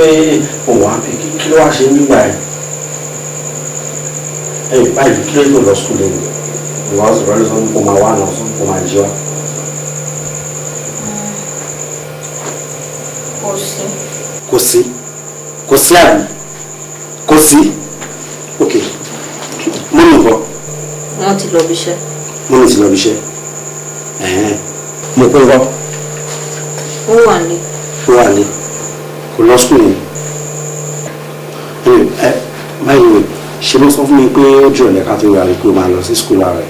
pé òun á kí ló wá ṣe nígbà ẹ̀ ẹ̀ báyìí kí ló tó lọ sùkúl lẹ́nu ìwà ọ̀sọ̀rọ̀ ló sọ pé kò máa wá náà sọ kò máa jí wa. kò sí àbí kò sí ok mọ́mí nǹkan. wọ́n ti lọ bí iṣẹ́. mọ́mí ti lọ bí iṣẹ́ mo pé nǹkan. ó wà ní. ó wà ní kò lọ sùkúl ni báyìí ṣe ló sọ fún mi pé ó jù ọ̀lẹ́ ká tó wà ní pé ó máa lọ sí sùkúl ààrẹ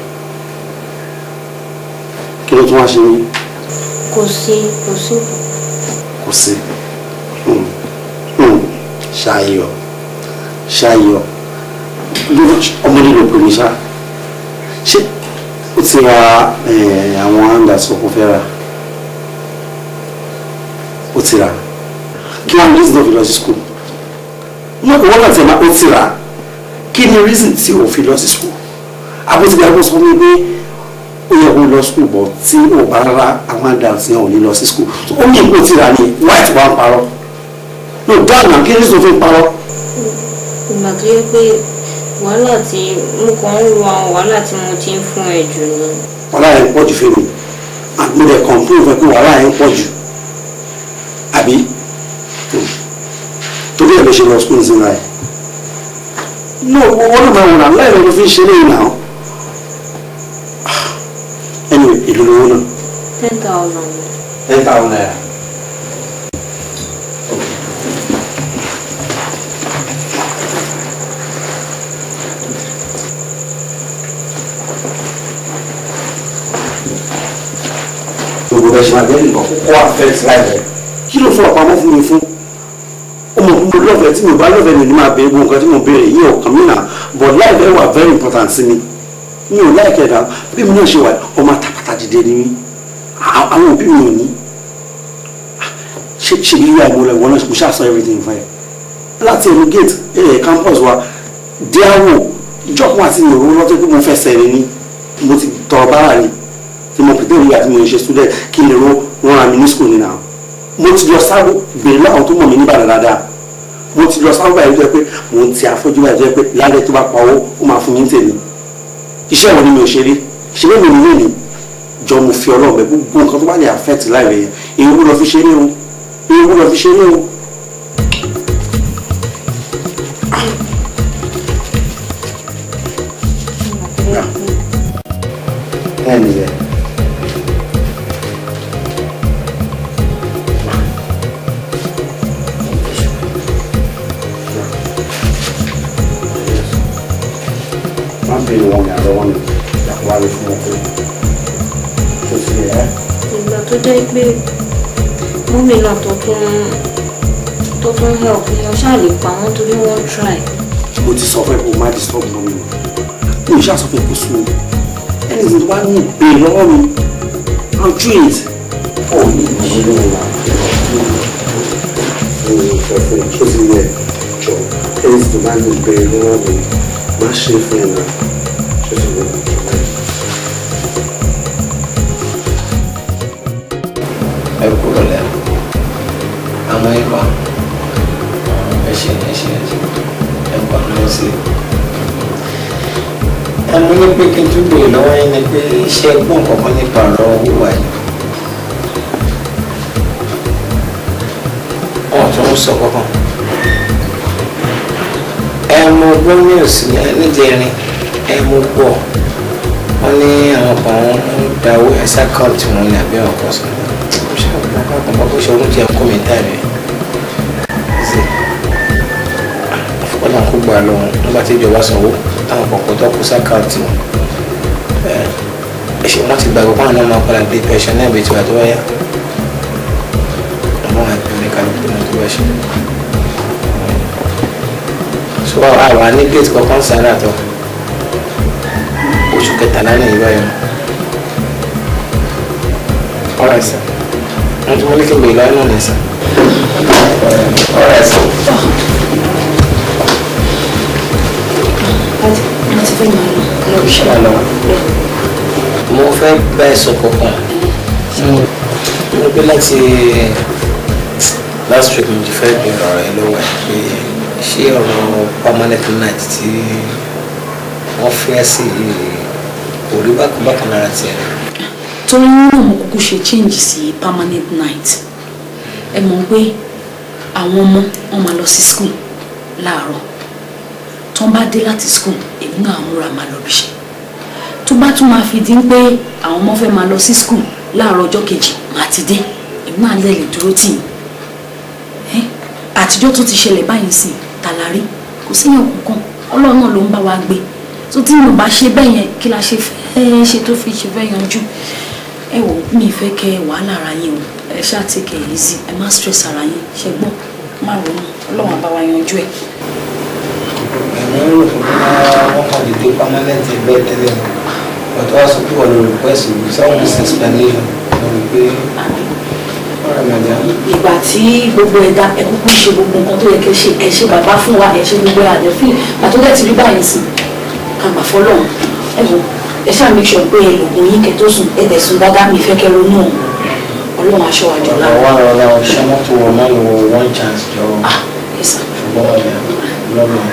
kí ló tún wá ṣe ní. kò sí. kò sí ṣayọ ọmọdé ló pè mí ṣá ṣé ó ti ra àwọn handouts kò fẹ́ ra ó ti ra kí wọ́n reason tó fi lọ sí school wọ́n láti ẹ̀ máa ó ti ra kí ni reason tí ò fi lọ sí school àbótigbà kó sọ wípé ó yẹ kó lọ school bọ̀ tí ò bá ra àwọn handouts yẹn ò ní lọ sí school ó ní ìpò ti ra ní white wà ń parọ́ no dáná kí ni reason tó fi ń parọ́. ìgbà tó yẹ pé wàhálà tí mo kàn ń ro àwọn wàhálà tí mo ti ń fún ẹ jù ni. wàhálà yẹn pọ̀ jù fún mi mo dẹ̀ complain fún ẹ pé wàhálà yẹn pọ̀ jù àbí torí ẹ̀ ló ṣe lọ school sí láì no wọ́n ló máa wọ̀nà láì lọ́dún fi ń ṣe lẹ́yìn náà anyway èlò lówó náà. 10,000. 10,000 naira. gbogbo ẹ̀ ṣe máa bẹ́ẹ̀ nìkan kó affect life rẹ̀ kí ló fún ọ̀pamọ́ fún mi fún ọmọ mo lọ́fẹ̀ẹ́ tí mo bá lọ́fẹ̀ẹ́ mi ní máa bẹ̀rẹ̀ gbogbo nǹkan tí mo béèrè yìí ọ̀kan mi náà but life rẹ̀ wà very important sí mi mi ò láìkẹ́ ẹ̀dá bí mi náà ṣe wà ọmọ àtàpàtà dìde ni mí àwọn òbí mi ò ní ṣe ìrírí àìmọ̀lẹ̀ wọn náà mo ṣàṣọ everything fún ẹ láti ẹnu gate campus wa díàwó ìjọkùn àti ìrònú lọ́tọ́ pé mo fẹ́ sẹ́rin ni mo ti tọrọ bára ni tí mo pètè ìgbà tí mo ń ṣe student kí n lè rán àmì ní school nínú àwọn mo ti lọ sáwó gbèrè láwọn tó mọ̀ mí níbàdàn dáadáa mo ti lọ sáwó báyìí tó yẹ pé mo ń ti àfọ́jú báyìí tó yẹ pé lálẹ́ tó bá pa owó ó máa fún mi ní tèmi iṣẹ́ ìwọ ni mi ò ṣe rí ṣe lé mi ní lónìí jọ mo fi ọlọ́ọ̀bẹ gbogbo nǹkan tó bá lè affect láì rẹ̀ yẹn èyí lọ fi ṣeré o èyí lọ fi ṣeré o. Anyway. Be the one that I don't want to wá lè fún ọkọ tó ti ẹ́. ìgbà tó jẹ́ pé mọ́mí náà tó tún help ni wọ́n ṣáà lè pa wọ́n torí wọ́n try. mo ti sọ fún ẹ kó o má disturb mọ́mí mi mo ṣáà sọ fún ẹ kó sùn ẹni tí wàá ní ìgbé lọ́wọ́ mi I'll do it. ó ní ìgbé lọ́wọ́ wa ìfẹ́fẹ́ tó ti yẹ jọ ẹni tí wàá ní ìgbé lọ́wọ́ mi má ṣe fún ẹ náà. ẹ kúrò lẹ àwọn ìwà ẹṣẹ ẹ gbà lọ sí ẹ mú ní pé kí n tún béèrè lọ́wọ́ yín ni pé iṣẹ́ gbọ́n kankan nípa ọ̀rọ̀ wíwà yìí wọn tún ń sọ kankan ẹ mú gómìnà sí nídìrín ẹ mú gbọ́ wọn ní àwọn kan ń dáwọ́ ẹsẹ àkáǹtì wọn ní abẹ́ ọkọ̀ sọ bó ṣe oún jẹ́ kó mi dá rẹ̀ ṣe ọ̀nà kó gbà lọ́wọ́ nígbà tí ìjọba sanwó táwọn kọ̀ọ̀kan tó kó sákàǹtì wọn ẹ̀ṣẹ̀ wọn ti gbàgbọ́ fáwọn náà máa padà gbé pẹ̀ṣẹ̀ náà bẹ̀ẹ́ tí wà tó wáyà àwọn àgbẹ̀ oníkàlùkù náà tó bá ṣe so àwa ní gate kankan sára tó oṣù kẹtàlá ní ìbáyọ̀ ọ̀rẹ́ sẹ́ wọ́n ti wọlé kí n gbé ìlànà ní sẹ́ ọ̀rẹ́ sẹ́. mo fẹ́ bá ẹ sọ kankan mo gbé láti last week mo ti fẹ́ bẹ̀rẹ̀ ọ̀rọ̀ ẹ lọ́wọ́ ẹ pé ṣé ọ̀rọ̀ permanent night tí wọ́n fẹ́ sí orí bákan lára tiẹ̀. torí nínú mo kúkú ṣe change sí permanent night ẹ mọ̀ pé àwọn ọmọ wọn máa lọ sí school láàárọ̀ tó ń bá dé láti school èmi náà múra máa lọ bíṣẹ́ tó bá tún máa fi dín pé àwọn ọmọ fẹ́ máa lọ sí school láàárọ̀ ọjọ́ kejì máa ti dé èmi náà lè dúró tì í àtijọ́ tó ti ṣẹlẹ̀ báyìí sí tàlárí kò síyàn kankan ọlọ́run náà ló ń bá wa gbé tó tí mo bá ṣe bẹ́ẹ̀ yẹn kí la ṣe fẹ́ ṣe tó fi ṣe fẹ́ yanjú ẹ wò mí fẹ́ kẹ wàhálà ara yín o ẹ ṣáà take it easy ẹ má stress ara yín ṣe gbọ́ má ronú ọlọ́run bá wa yanjú ẹ. ẹ̀mí ń rò fún wọn kàn lè dé permanent bẹ́ẹ̀ tẹ́lẹ̀ ọ̀tọ́ wá sọ pé wọ́n lè request someone explanation lórí pé ọ̀rọ̀ mẹ́ta. ìgbà tí gbogbo ẹ̀dá ẹ kúkú ṣe gbogbo nǹkan tó yẹ kí ẹ ṣe bàbá fún wa ẹ ṣe gbogbo àdẹ́fín àti ọjọ́ ti rí báyìí sí kàgbà fọlọ́run ẹ wò ẹ ṣáà make sure pé oògùn yín kẹ tó sùn ẹ tẹ̀sùn dáadáa mi fẹ́ kẹ ronú ọlọ́run aṣọ àjọ lára. àwọn ọ̀rọ̀ ọ̀ṣẹ́ mọ́tò wọn máa ń wo one chance jọ ṣùgbọ́n ọ̀rẹ́ lọ́rùn.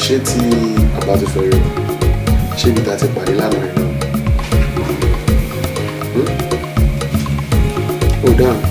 ṣé tí a bá ti fẹ́ rí ṣé ibi tá a ti pàdé lánàá rẹ̀ náà ó dáhùn.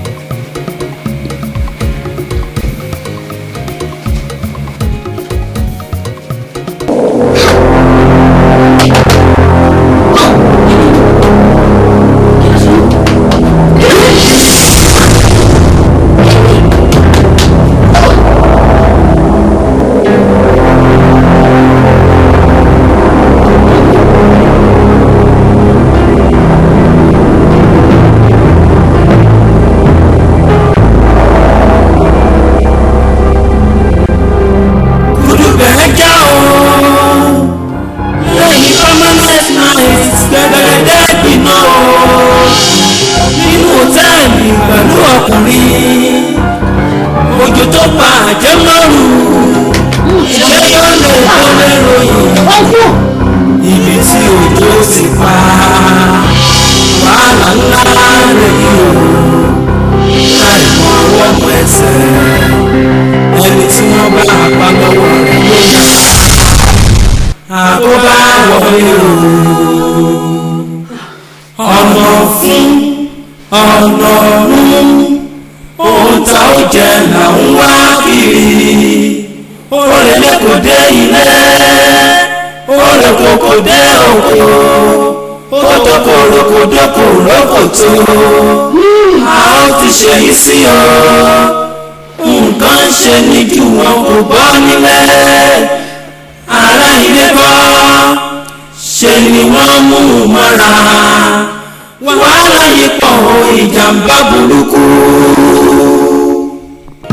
ṣèyí sí ọ nǹkan ṣe ní ju wọn kò bọ́ nílẹ̀ ará ilé bọ́ ṣe ni wọ́n mú mọ́ra wàhálà yìí pọ̀ ìjàmbá burúkú.